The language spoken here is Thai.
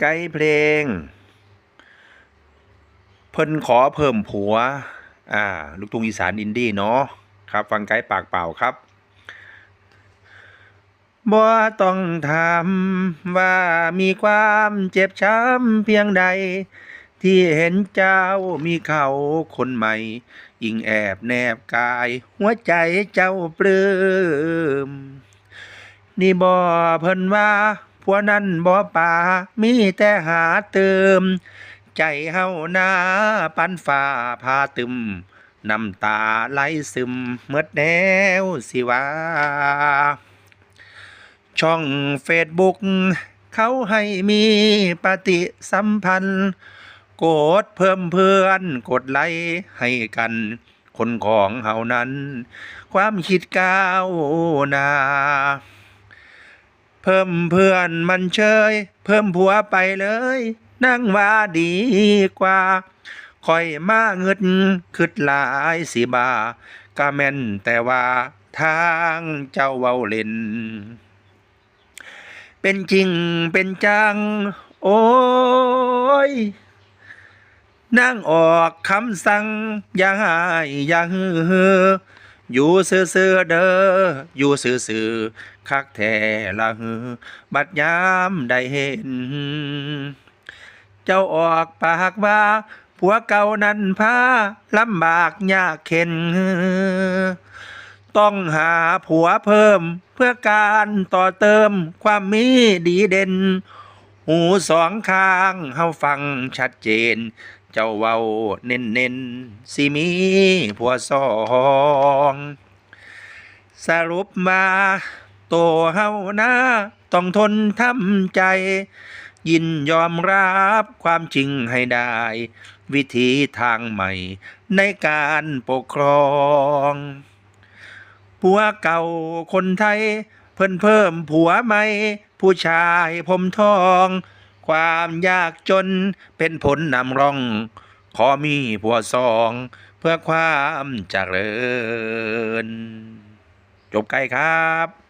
ไกด์เพลงเพิ่นขอเพิ่มผัวลูกทุ่งอีสานอินดี้เนาะครับฟังไกด์ปากเปล่าครับบ่ต้องถามว่ามีความเจ็บช้ำเพียงใดที่เห็นเจ้ามีเขาคนใหม่ยิ่งแอบแนบกายหัวใจเจ้าปลื้มนี่บ่เพิ่นว่าผัวนั้นบ่ป่ามีแต่หาเติมใจเฮานาปันฟ้าพาตึมน้ำตาไหลซึมเมิดแนวสิว่าช่องเฟซบุ๊กเขาให้มีปฏิสัมพันธ์กดเพิ่มเพื่อนกดไลค์ให้กันคนของเฮานั้นความคิดก้าวหน้าเพิ่มเพื่อนมันเชยเพิ่มผัวไปเลยนั่งว่าดีกว่าคอยมาเงิดคิดหลายสิบากะแม่นแต่ว่าทางเจ้าเว้าเล่นเป็นจริงเป็นจังโอ้ยนั่งออกคำสั่งอย่าหายอย่าฮืออยู่ซื่อๆเด้ออยู่ซื่อๆคักแท้ละฮือบัดยามได้เห็นเจ้าออกปากว่าผัวเก่านั้นพาลำบากยากเข็นต้องหาผัวเพิ่มเพื่อการต่อเติมความมีดีเด่นหูสองข้างเฮาฟังชัดเจนเจ้าเว้าเน้นสิมีผัวสองสรุปมาโตเฮานะต้องทนทำใจยินยอมรับความจริงให้ได้วิธีทางใหม่ในการปกครองผัวเก่าคนไทยเพิ่มผัวใหม่ผู้ชายผมทองความยากจนเป็นผลนำร่องขอมีผัวสองเพื่อความเจริญจบไกลครับ